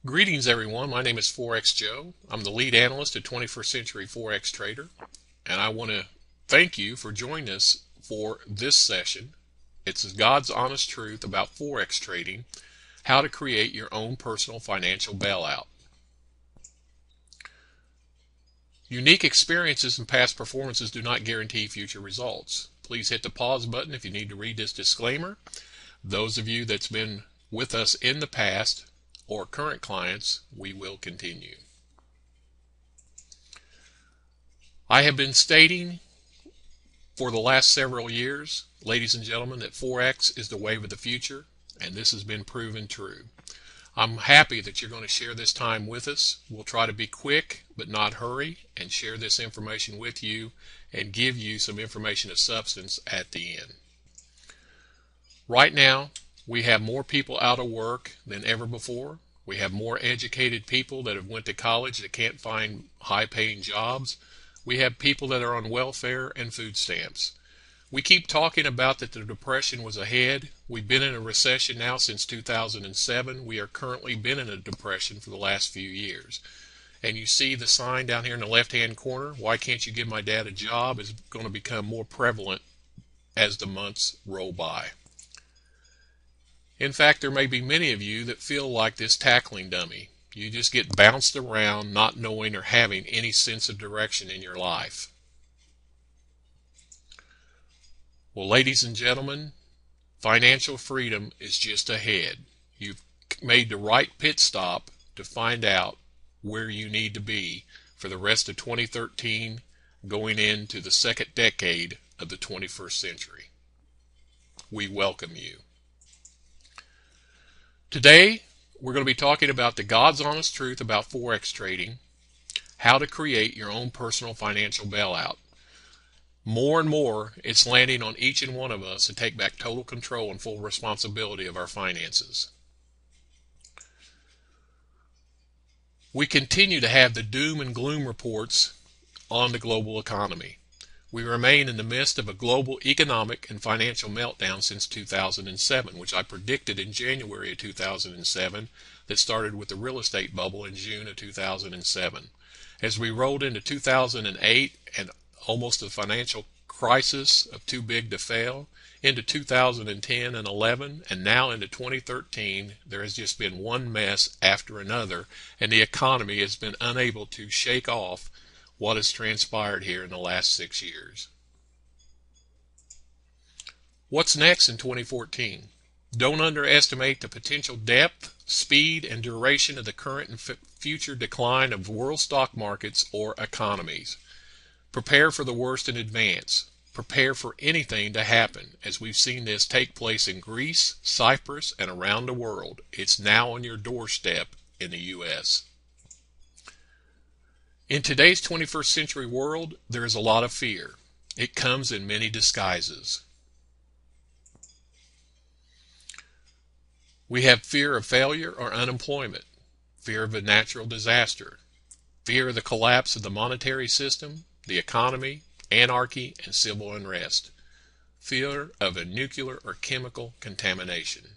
Greetings everyone, my name is Forex Joe. I'm the lead analyst at 21st Century Forex Trader, and I want to thank you for joining us for this session. It's God's honest truth about Forex trading, how to create your own personal financial bailout. Unique experiences and past performances do not guarantee future results. Please hit the pause button if you need to read this disclaimer. Those of you that's been with us in the past or current clients, we will continue. I have been stating for the last several years, ladies and gentlemen, that Forex is the wave of the future, and this has been proven true. I'm happy that you're going to share this time with us. We'll try to be quick but not hurry and share this information with you and give you some information of substance at the end. Right now, we have more people out of work than ever before. We have more educated people that have went to college that can't find high-paying jobs. We have people that are on welfare and food stamps. We keep talking about that the Depression was ahead. We've been in a recession now since 2007. We are currently been in a depression for the last few years. And you see the sign down here in the left-hand corner, "Why can't you give my dad a job?" is going to become more prevalent as the months roll by. In fact, there may be many of you that feel like this tackling dummy. You just get bounced around, not knowing or having any sense of direction in your life. Well, ladies and gentlemen, financial freedom is just ahead. You've made the right pit stop to find out where you need to be for the rest of 2013, going into the second decade of the 21st century. We welcome you. Today, we're going to be talking about the God's honest truth about Forex trading, how to create your own personal financial bailout. More and more, it's landing on each and one of us to take back total control and full responsibility of our finances. We continue to have the doom and gloom reports on the global economy. We remain in the midst of a global economic and financial meltdown since 2007, which I predicted in January of 2007, that started with the real estate bubble in June of 2007. As we rolled into 2008 and almost a financial crisis of too big to fail, into 2010 and 11, and now into 2013, there has just been one mess after another, and the economy has been unable to shake off what has transpired here in the last 6 years. What's next in 2014? Don't underestimate the potential depth, speed, and duration of the current and future decline of world stock markets or economies. Prepare for the worst in advance. Prepare for anything to happen, as we've seen this take place in Greece, Cyprus, and around the world. It's now on your doorstep in the U.S. In today's 21st century world, there is a lot of fear. It comes in many disguises. We have fear of failure or unemployment, fear of a natural disaster, fear of the collapse of the monetary system, the economy, anarchy, and civil unrest, fear of a nuclear or chemical contamination.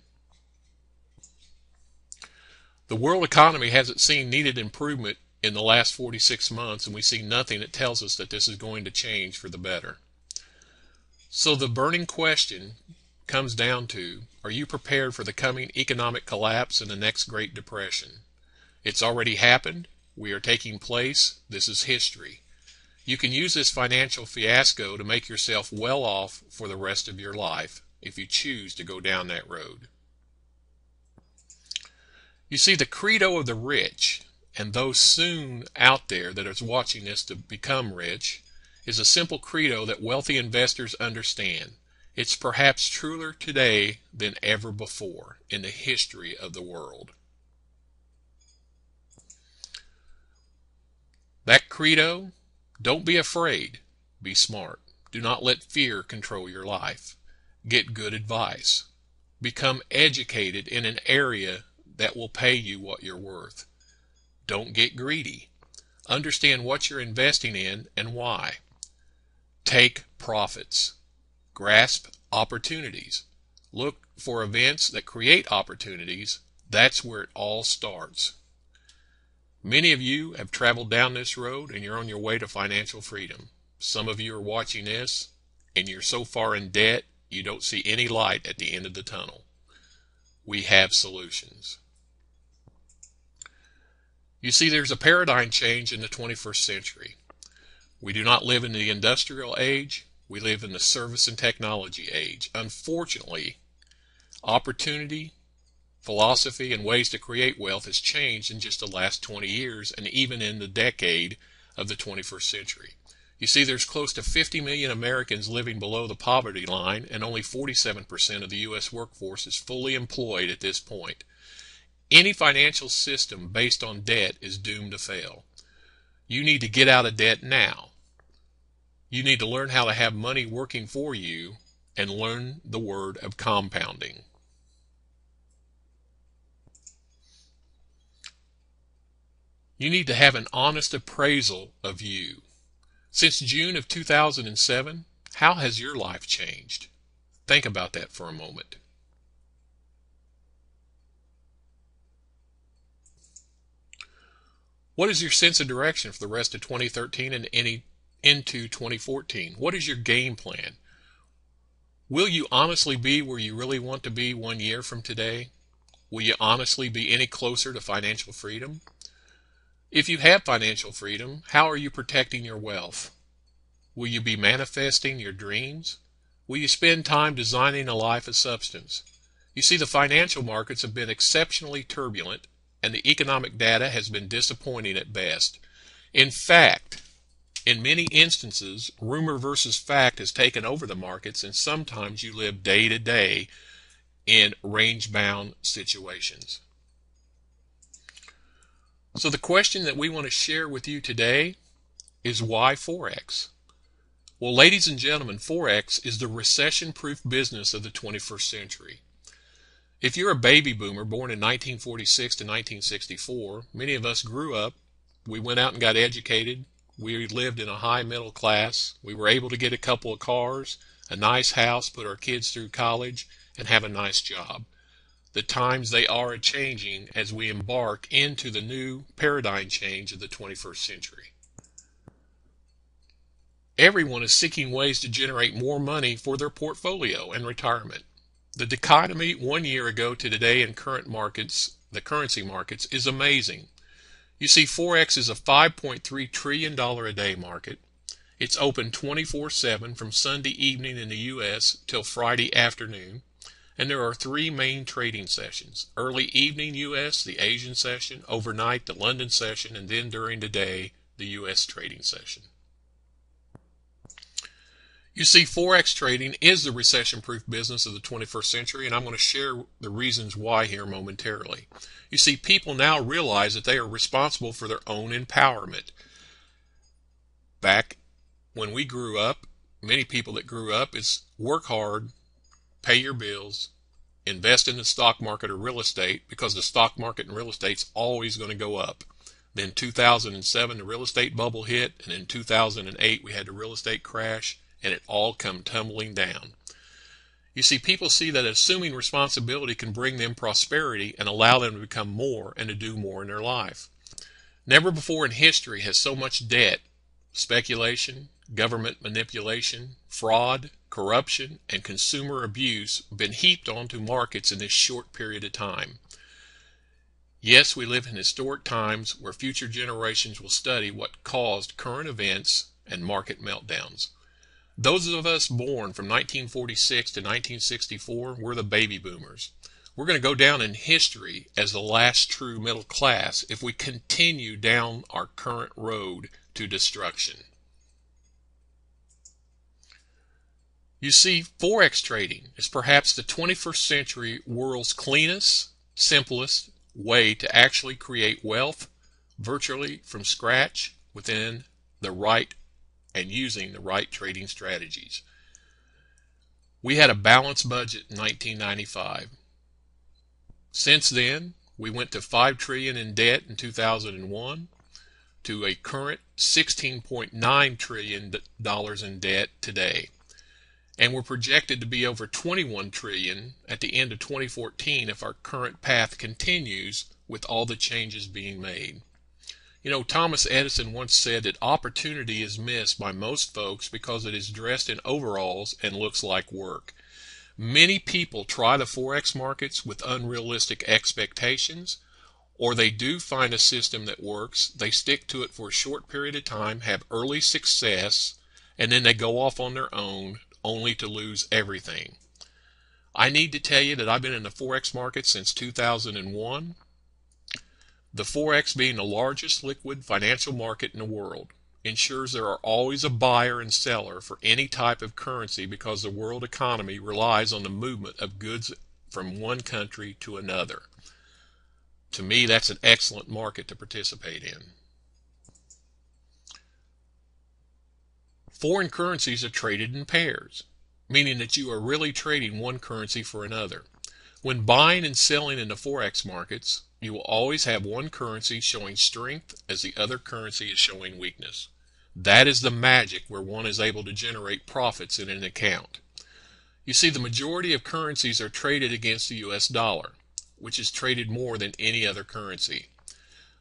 The world economy hasn't seen needed improvement in the last 46 months, and we see nothing that tells us that this is going to change for the better. So the burning question comes down to, are you prepared for the coming economic collapse and the next Great Depression? It's already happened. We are taking place. This is history. You can use this financial fiasco to make yourself well off for the rest of your life if you choose to go down that road. You see, the credo of the rich, and those soon out there that is watching this to become rich, is a simple credo that wealthy investors understand. It's perhaps truer today than ever before in the history of the world. That credo: don't be afraid, be smart. Do not let fear control your life. Get good advice. Become educated in an area that will pay you what you're worth. Don't get greedy. Understand what you're investing in and why. Take profits. Grasp opportunities. Look for events that create opportunities. That's where it all starts. Many of you have traveled down this road and you're on your way to financial freedom. Some of you are watching this and you're so far in debt you don't see any light at the end of the tunnel. We have solutions. You see, there's a paradigm change in the 21st century. We do not live in the industrial age. We live in the service and technology age. Unfortunately, opportunity, philosophy, and ways to create wealth has changed in just the last 20 years and even in the decade of the 21st century. You see, there's close to 50 million Americans living below the poverty line, and only 47% of the U.S. workforce is fully employed at this point. Any financial system based on debt is doomed to fail. You need to get out of debt now. You need to learn how to have money working for you and learn the word of compounding. You need to have an honest appraisal of you. Since June of 2007, how has your life changed? Think about that for a moment. What is your sense of direction for the rest of 2013 and into 2014? What is your game plan? Will you honestly be where you really want to be 1 year from today? Will you honestly be any closer to financial freedom? If you have financial freedom, how are you protecting your wealth? Will you be manifesting your dreams? Will you spend time designing a life of substance? You see, the financial markets have been exceptionally turbulent, and the economic data has been disappointing at best. In fact, in many instances, rumor versus fact has taken over the markets, and sometimes you live day to day in range-bound situations. So the question that we want to share with you today is, why Forex? Well, ladies and gentlemen, Forex is the recession-proof business of the 21st century. If you're a baby boomer born in 1946 to 1964, many of us grew up, we went out and got educated, we lived in a high middle class, we were able to get a couple of cars, a nice house, put our kids through college, and have a nice job. The times they are a-changing as we embark into the new paradigm change of the 21st century. Everyone is seeking ways to generate more money for their portfolio and retirement. The dichotomy 1 year ago to today in current markets, the currency markets, is amazing. You see, Forex is a $5.3 trillion a day market. It's open 24/7 from Sunday evening in the U.S. till Friday afternoon. And there are 3 main trading sessions: early evening U.S., the Asian session, overnight the London session, and then during the day the U.S. trading session. You see, Forex trading is the recession-proof business of the 21st century, and I'm going to share the reasons why here momentarily. You see, people now realize that they are responsible for their own empowerment. Back when we grew up, many people that grew up is work hard, pay your bills, invest in the stock market or real estate, because the stock market and real estate's always going to go up. Then 2007, the real estate bubble hit, and in 2008, we had the real estate crash, and it all come tumbling down. You see, people see that assuming responsibility can bring them prosperity and allow them to become more and to do more in their life. Never before in history has so much debt, speculation, government manipulation, fraud, corruption, and consumer abuse been heaped onto markets in this short period of time. Yes, we live in historic times where future generations will study what caused current events and market meltdowns. Those of us born from 1946 to 1964 were the baby boomers. We're going to go down in history as the last true middle class if we continue down our current road to destruction. You see, Forex trading is perhaps the 21st century world's cleanest, simplest way to actually create wealth virtually from scratch within the right and using the right trading strategies. We had a balanced budget in 1995. Since then, we went to $5 trillion in debt in 2001 to a current $16.9 trillion in debt today. And we're projected to be over $21 trillion at the end of 2014 if our current path continues with all the changes being made. You know, Thomas Edison once said that opportunity is missed by most folks because it is dressed in overalls and looks like work. Many people try the Forex markets with unrealistic expectations, or they do find a system that works, they stick to it for a short period of time, have early success, and then they go off on their own only to lose everything. I need to tell you that I've been in the Forex market since 2001. The Forex, being the largest liquid financial market in the world, ensures there are always a buyer and seller for any type of currency because the world economy relies on the movement of goods from one country to another. To me, that's an excellent market to participate in. Foreign currencies are traded in pairs, meaning that you are really trading one currency for another. When buying and selling in the Forex markets, you will always have one currency showing strength as the other currency is showing weakness. That is the magic where one is able to generate profits in an account. You see, the majority of currencies are traded against the US dollar, which is traded more than any other currency.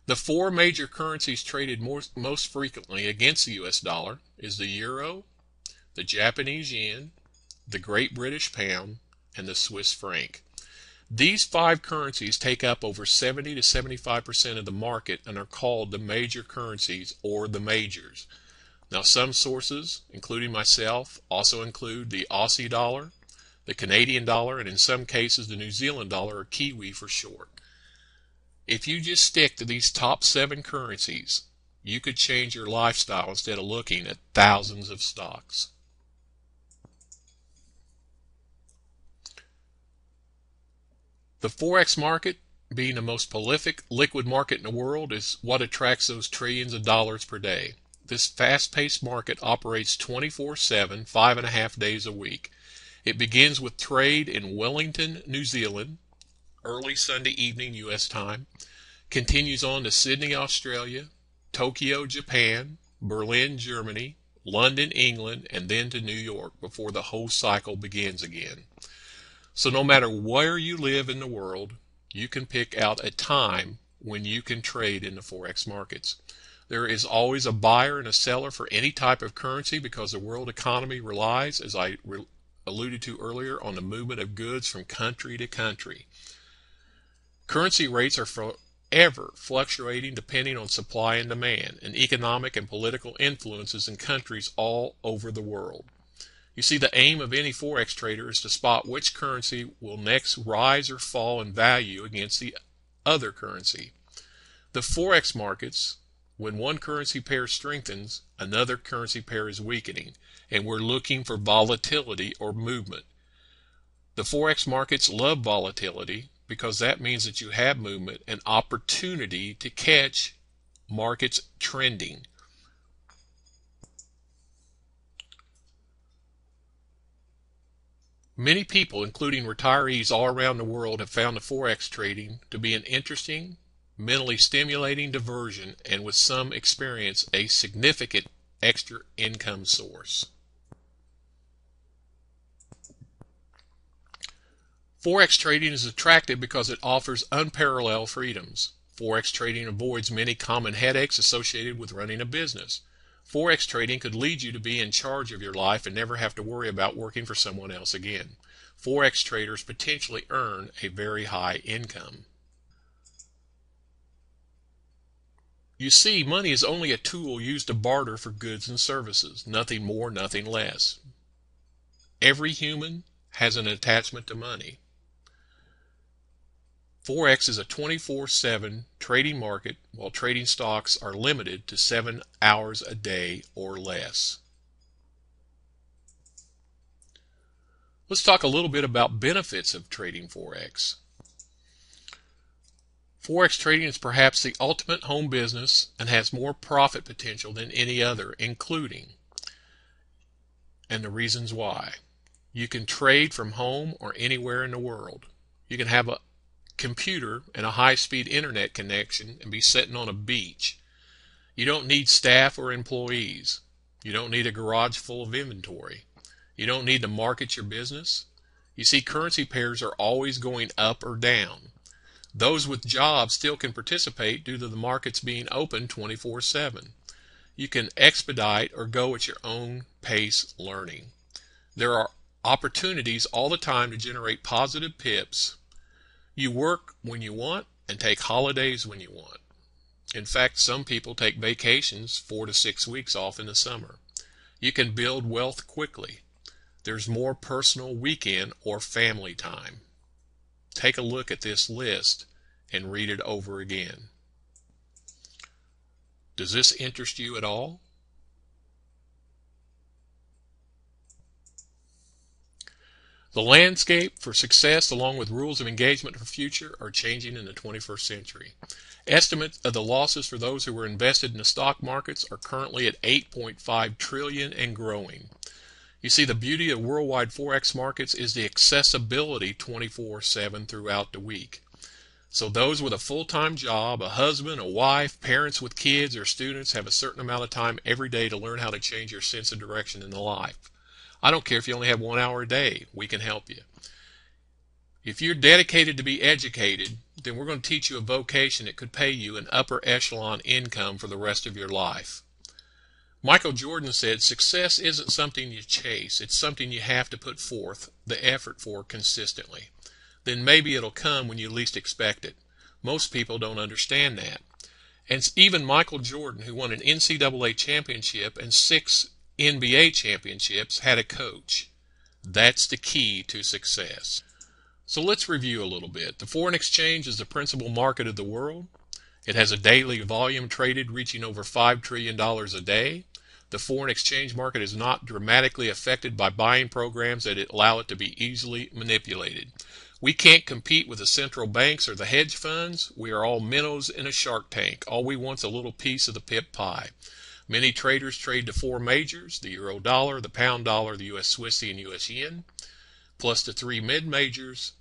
The four major currencies traded most frequently against the US dollar is the euro, the Japanese yen, the Great British pound, and the Swiss franc. These five currencies take up over 70 to 75% of the market and are called the major currencies or the majors. Now, some sources, including myself, also include the Aussie dollar, the Canadian dollar, and in some cases the New Zealand dollar, or Kiwi for short. If you just stick to these top 7 currencies, you could change your lifestyle instead of looking at thousands of stocks. The Forex market, being the most prolific liquid market in the world, is what attracts those trillions of dollars per day. This fast-paced market operates 24/7, 5.5 days a week. It begins with trade in Wellington, New Zealand, early Sunday evening U.S. time, continues on to Sydney, Australia, Tokyo, Japan, Berlin, Germany, London, England, and then to New York before the whole cycle begins again. So no matter where you live in the world, you can pick out a time when you can trade in the Forex markets. There is always a buyer and a seller for any type of currency because the world economy relies, as I alluded to earlier, on the movement of goods from country to country. Currency rates are forever fluctuating depending on supply and demand, and economic and political influences in countries all over the world. You see, the aim of any Forex trader is to spot which currency will next rise or fall in value against the other currency. The Forex markets, when one currency pair strengthens, another currency pair is weakening, and we're looking for volatility or movement. The Forex markets love volatility because that means that you have movement and opportunity to catch markets trending. Many people, including retirees all around the world, have found the Forex trading to be an interesting, mentally stimulating diversion, and with some experience, a significant extra income source. Forex trading is attractive because it offers unparalleled freedoms. Forex trading avoids many common headaches associated with running a business. Forex trading could lead you to be in charge of your life and never have to worry about working for someone else again. Forex traders potentially earn a very high income. You see, money is only a tool used to barter for goods and services, nothing more, nothing less. Every human has an attachment to money. Forex is a 24/7 trading market, while trading stocks are limited to 7 hours a day or less. Let's talk a little bit about benefits of trading Forex. Forex trading is perhaps the ultimate home business and has more profit potential than any other, including, and the reasons why. You can trade from home or anywhere in the world. You can have a computer and a high-speed internet connection and be sitting on a beach. You don't need staff or employees. You don't need a garage full of inventory. You don't need to market your business. You see, currency pairs are always going up or down. Those with jobs still can participate due to the markets being open 24/7. You can expedite or go at your own pace learning. There are opportunities all the time to generate positive pips. You work when you want and take holidays when you want. In fact, some people take vacations 4 to 6 weeks off in the summer. You can build wealth quickly. There's more personal weekend or family time. Take a look at this list and read it over again. Does this interest you at all? The landscape for success, along with rules of engagement for future, are changing in the 21st century. Estimates of the losses for those who were invested in the stock markets are currently at 8.5 trillion and growing. You see, the beauty of worldwide Forex markets is the accessibility 24/7 throughout the week. So those with a full-time job, a husband, a wife, parents with kids, or students have a certain amount of time every day to learn how to change your sense of direction in life. I don't care if you only have 1 hour a day, we can help you. If you're dedicated to be educated, then we're going to teach you a vocation that could pay you an upper echelon income for the rest of your life. Michael Jordan said, success isn't something you chase, it's something you have to put forth the effort for consistently. Then maybe it'll come when you least expect it. Most people don't understand that. And even Michael Jordan, who won an NCAA championship and 6 NBA championships, had a coach. That's the key to success. So let's review a little bit. The foreign exchange is the principal market of the world. It has a daily volume traded reaching over $5 trillion a day. The foreign exchange market is not dramatically affected by buying programs that allow it to be easily manipulated. We can't compete with the central banks or the hedge funds. We are all minnows in a shark tank. All we want is a little piece of the pip pie. Many traders trade the 4 majors, the euro dollar, the pound dollar, the US Swissy, and US yen, plus the 3 mid-majors,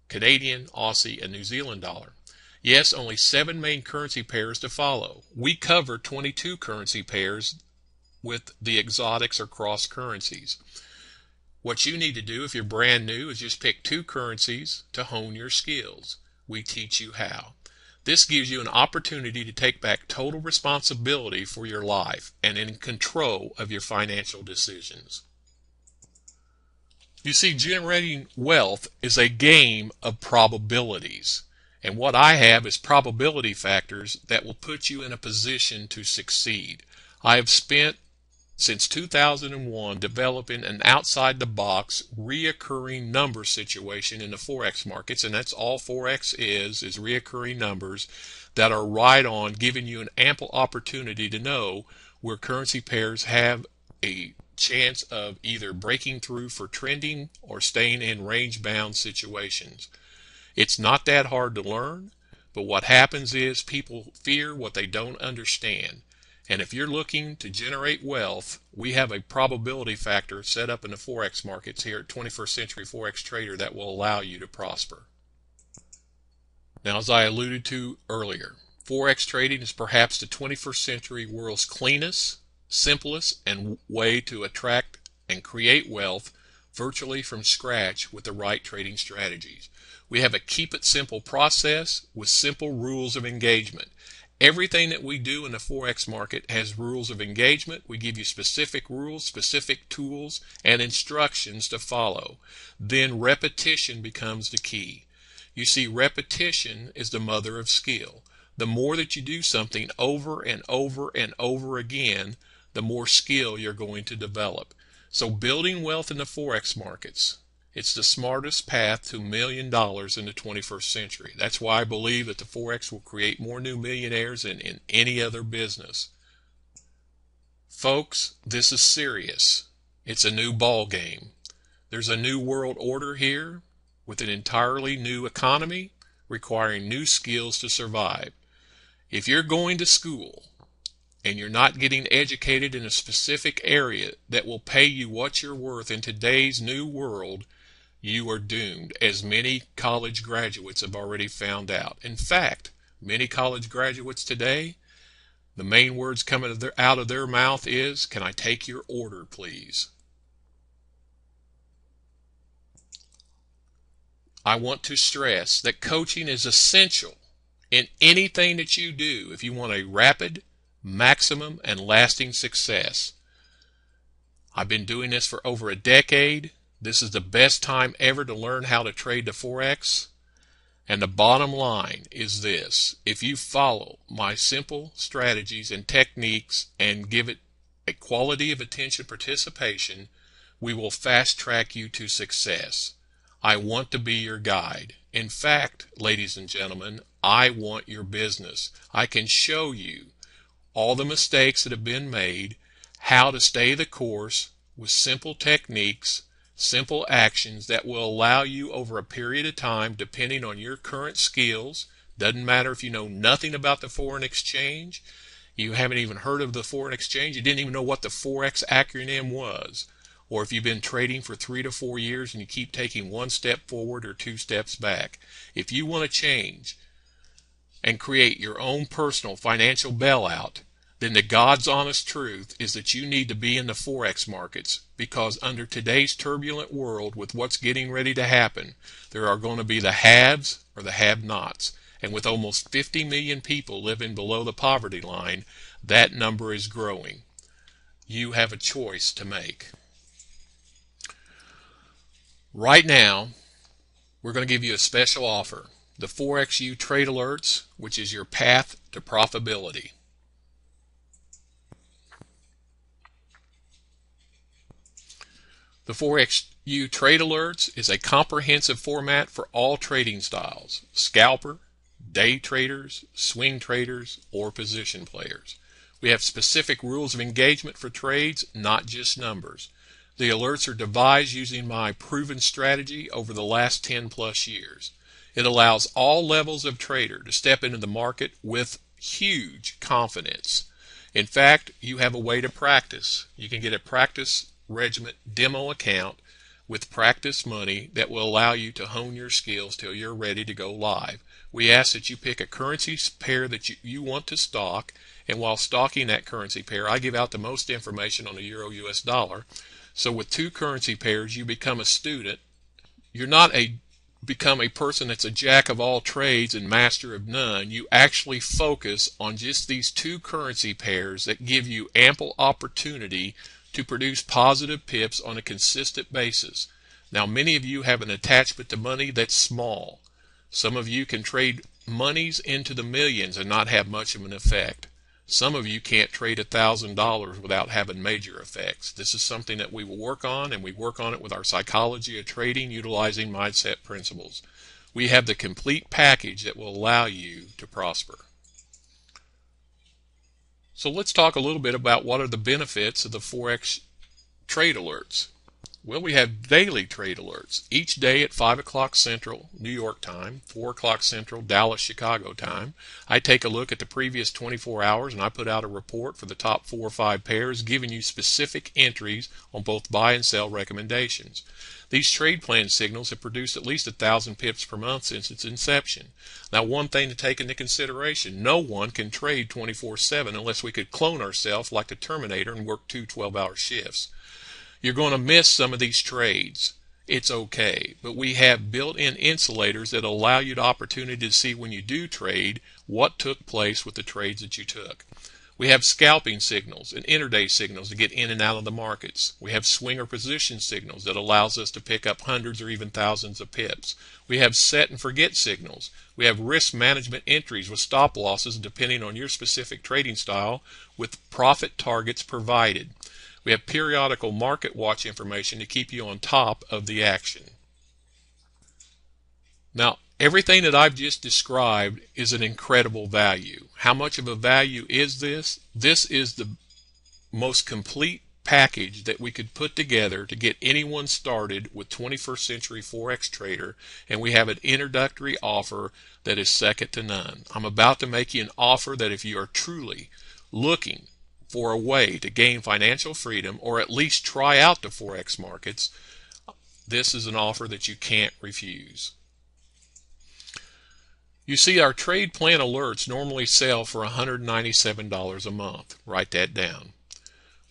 Canadian, Aussie, and New Zealand dollar. Yes, only 7 main currency pairs to follow. We cover 22 currency pairs with the exotics or cross currencies. What you need to do if you're brand new is just pick 2 currencies to hone your skills. We teach you how. This gives you an opportunity to take back total responsibility for your life and in control of your financial decisions. You see, generating wealth is a game of probabilities. And what I have is probability factors that will put you in a position to succeed. I have spent since 2001 developing an outside-the-box reoccurring number situation in the Forex markets, and that's all Forex is reoccurring numbers that are right on, giving you an ample opportunity to know where currency pairs have a chance of either breaking through for trending or staying in range-bound situations. It's not that hard to learn, but what happens is people fear what they don't understand. And if you're looking to generate wealth, we have a probability factor set up in the Forex markets here at 21st Century Forex Trader that will allow you to prosper. Now, as I alluded to earlier, Forex trading is perhaps the 21st century world's cleanest, simplest, and way to attract and create wealth virtually from scratch with the right trading strategies. We have a keep it simple process with simple rules of engagement. Everything that we do in the Forex market has rules of engagement. We give you specific rules, specific tools, and instructions to follow. Then repetition becomes the key. You see, repetition is the mother of skill. The more that you do something over and over and over again, the more skill you're going to develop. So building wealth in the Forex markets, it's the smartest path to $1 million in the 21st century. That's why I believe that the Forex will create more new millionaires than in any other business. Folks, this is serious. It's a new ball game. There's a new world order here with an entirely new economy requiring new skills to survive. If you're going to school and you're not getting educated in a specific area that will pay you what you're worth in today's new world, you are doomed, as many college graduates have already found out. In fact, many college graduates today, the main words coming out of their mouth is, "Can I take your order, please?" I want to stress that coaching is essential in anything that you do if you want a rapid, maximum, and lasting success. I've been doing this for over a decade. This is the best time ever to learn how to trade the Forex. And the bottom line is this: if you follow my simple strategies and techniques and give it a quality of attention participation, we will fast track you to success. I want to be your guide. In fact, ladies and gentlemen, I want your business. I can show you all the mistakes that have been made, how to stay the course with simple techniques, simple actions that will allow you over a period of time, depending on your current skills. Doesn't matter if you know nothing about the foreign exchange, you haven't even heard of the foreign exchange, you didn't even know what the Forex acronym was, or if you've been trading for 3 to 4 years and you keep taking 1 step forward or 2 steps back. If you want to change and create your own personal financial bailout, then the God's honest truth is that you need to be in the Forex markets, because under today's turbulent world with what's getting ready to happen, there are going to be the haves or the have-nots. And with almost 50 million people living below the poverty line, that number is growing. You have a choice to make. Right now, we're going to give you a special offer: the ForexU Trade Alerts, which is your path to profitability. The ForexU Trade Alerts is a comprehensive format for all trading styles: scalper, day traders, swing traders, or position players. We have specific rules of engagement for trades, not just numbers. The alerts are devised using my proven strategy over the last 10 plus years. It allows all levels of trader to step into the market with huge confidence. In fact, you have a way to practice. You can get a practice regiment demo account with practice money that will allow you to hone your skills till you're ready to go live. We ask that you pick a currency pair that you want to stock, and while stocking that currency pair, I give out the most information on the euro US dollar. So with 2 currency pairs, you become a student. You're not become a person that's a jack of all trades and master of none. You actually focus on just these 2 currency pairs that give you ample opportunity to produce positive pips on a consistent basis. Now, many of you have an attachment to money that's small. Some of you can trade monies into the millions and not have much of an effect. Some of you can't trade $1,000 without having major effects. This is something that we will work on, and we work on it with our psychology of trading, utilizing mindset principles. We have the complete package that will allow you to prosper. So let's talk a little bit about what are the benefits of the Forex trade alerts. Well, we have daily trade alerts each day at 5 o'clock Central New York time, 4 o'clock Central Dallas, Chicago time. I take a look at the previous 24 hours and I put out a report for the top 4 or 5 pairs, giving you specific entries on both buy and sell recommendations. These trade plan signals have produced at least 1,000 pips per month since its inception. Now, one thing to take into consideration: no one can trade 24/7 unless we could clone ourselves like the Terminator and work 2 12-hour shifts. You're going to miss some of these trades. It's okay, but we have built-in insulators that allow you the opportunity to see when you do trade what took place with the trades that you took. We have scalping signals and intraday signals to get in and out of the markets. We have swing or position signals that allows us to pick up hundreds or even thousands of pips. We have set and forget signals. We have risk management entries with stop losses depending on your specific trading style, with profit targets provided. We have periodical market watch information to keep you on top of the action. Now, everything that I've just described is an incredible value. How much of a value is this? This is the most complete package that we could put together to get anyone started with 21st Century Forex Trader, and we have an introductory offer that is second to none. I'm about to make you an offer that if you are truly looking for a way to gain financial freedom, or at least try out the Forex markets, this is an offer that you can't refuse. You see, our trade plan alerts normally sell for $197 a month. Write that down.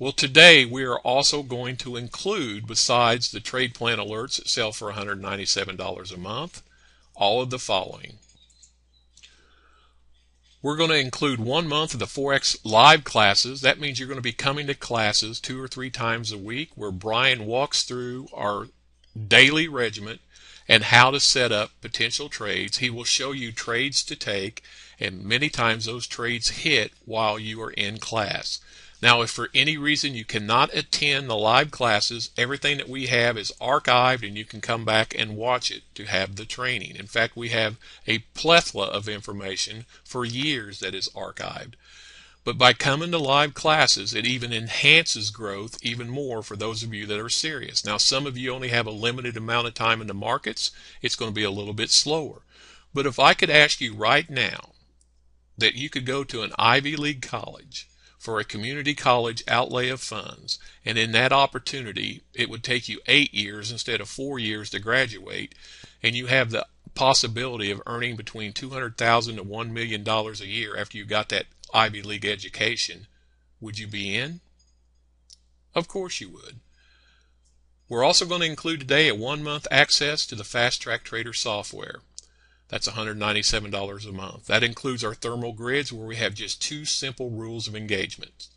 Well, today we are also going to include, besides the trade plan alerts that sell for $197 a month, all of the following. We're going to include 1 month of the Forex live classes. That means you're going to be coming to classes 2 or 3 times a week where Brian walks through our daily regiment and how to set up potential trades. He will show you trades to take, and many times those trades hit while you are in class. Now, if for any reason you cannot attend the live classes, everything that we have is archived and you can come back and watch it to have the training. In fact, we have a plethora of information for years that is archived. But by coming to live classes, it even enhances growth even more for those of you that are serious. Now, some of you only have a limited amount of time in the markets. It's going to be a little bit slower. But if I could ask you right now that you could go to an Ivy League college for a community college outlay of funds, and in that opportunity it would take you 8 years instead of 4 years to graduate, and you have the possibility of earning between $200,000 to $1 million a year after you got that Ivy League education, would you be in? Of course you would. We're also going to include today a 1-month access to the Fast Track Trader software. That's $197 a month. That includes our thermal grids where we have just 2 simple rules of engagement.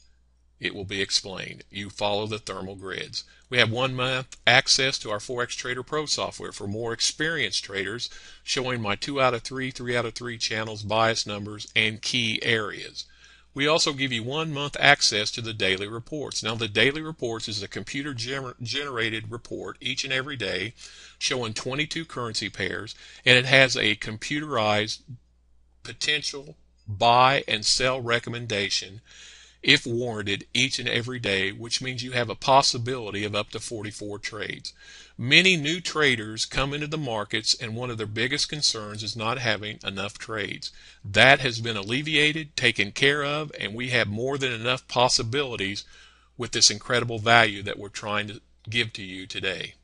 It will be explained. You follow the thermal grids. We have 1 month access to our Forex Trader Pro software for more experienced traders, showing my 2 out of 3, 3 out of 3 channels, bias numbers, and key areas. We also give you 1 month access to the daily reports. Now, the daily reports is a computer generated report each and every day showing 22 currency pairs, and it has a computerized potential buy and sell recommendation if warranted each and every day, which means you have a possibility of up to 44 trades. Many new traders come into the markets and one of their biggest concerns is not having enough trades. That has been alleviated, taken care of, and we have more than enough possibilities with this incredible value that we're trying to give to you today.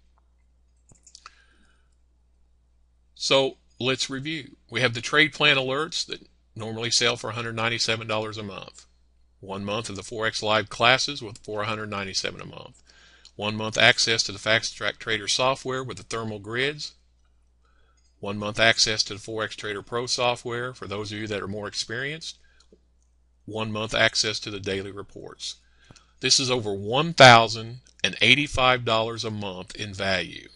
So let's review. We have the trade plan alerts that normally sell for $197 a month. 1 month of the Forex Live classes with $497 a month. 1 month access to the Fast Track Trader software with the thermal grids. 1 month access to the Forex Trader Pro software for those of you that are more experienced. 1 month access to the daily reports. This is over $1,085 a month in value.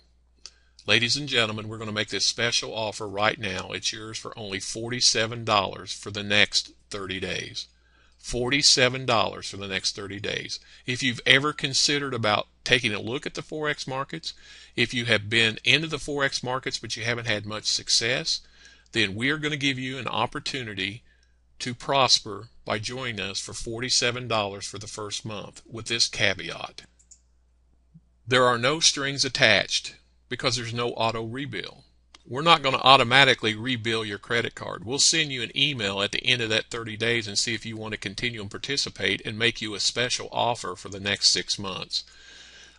Ladies and gentlemen, we're going to make this special offer right now. It's yours for only $47 for the next 30 days. $47 for the next 30 days. If you've ever considered about taking a look at the Forex markets, if you have been into the Forex markets but you haven't had much success, then we are going to give you an opportunity to prosper by joining us for $47 for the first month with this caveat. There are no strings attached because there's no auto rebill. We're not going to automatically rebill your credit card. We'll send you an email at the end of that 30 days and see if you want to continue and participate and make you a special offer for the next 6 months.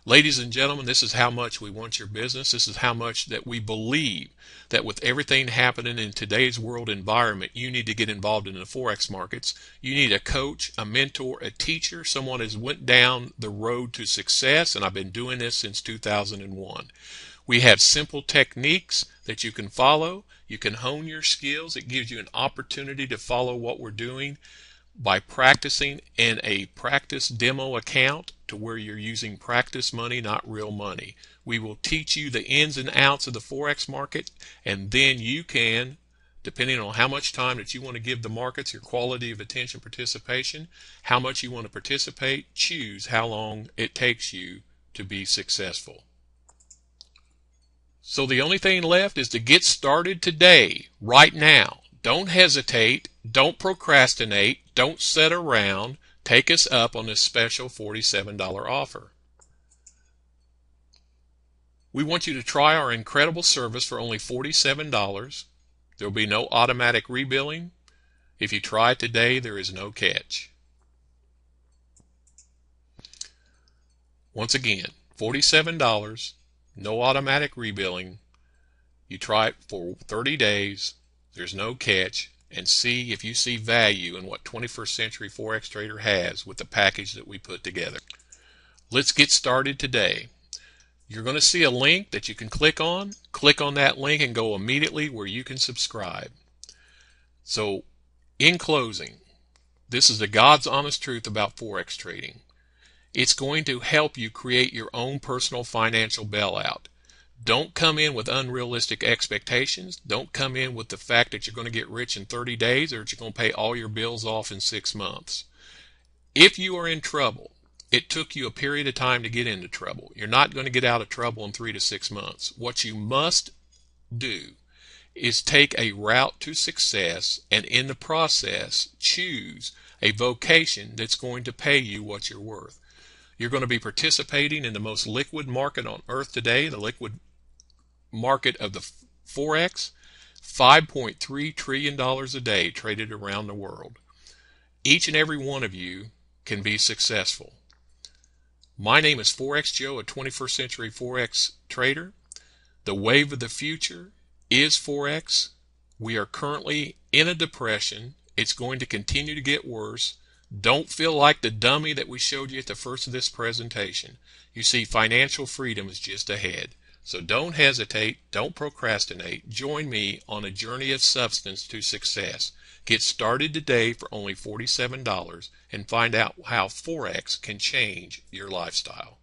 Ladies and gentlemen, this is how much we want your business. This is how much that we believe that with everything happening in today's world environment, you need to get involved in the Forex markets. You need a coach, a mentor, a teacher, someone has went down the road to success, and I've been doing this since 2001. We have simple techniques that you can follow. You can hone your skills. It gives you an opportunity to follow what we're doing by practicing in a practice demo account to where you're using practice money, not real money. We will teach you the ins and outs of the Forex market, and then you can, depending on how much time that you want to give the markets, your quality of attention participation, how much you want to participate, choose how long it takes you to be successful. So the only thing left is to get started today, right now. Don't hesitate. Don't procrastinate. Don't sit around. Take us up on this special $47 offer. We want you to try our incredible service for only $47. There will be no automatic rebilling. If you try it today, there is no catch. Once again, $47. No automatic rebilling. You try it for 30 days. There's no catch, and see if you see value in what 21st Century Forex Trader has with the package that we put together. Let's get started today. You're going to see a link that you can click on. Click on that link and go immediately where you can subscribe. So, in closing, this is the God's honest truth about Forex trading. It's going to help you create your own personal financial bailout. Don't come in with unrealistic expectations. Don't come in with the fact that you're going to get rich in 30 days or that you're going to pay all your bills off in 6 months. If you are in trouble, it took you a period of time to get into trouble. You're not going to get out of trouble in 3 to 6 months. What you must do is take a route to success, and in the process choose a vocation that's going to pay you what you're worth. You're going to be participating in the most liquid market on earth today, the liquid market of the Forex, $5.3 trillion a day traded around the world. Each and every one of you can be successful. My name is Forex Joe, a 21st Century Forex trader. The wave of the future is Forex. We are currently in a depression. It's going to continue to get worse. Don't feel like the dummy that we showed you at the first of this presentation. You see, financial freedom is just ahead. So don't hesitate, don't procrastinate. Join me on a journey of substance to success. Get started today for only $47 and find out how Forex can change your lifestyle.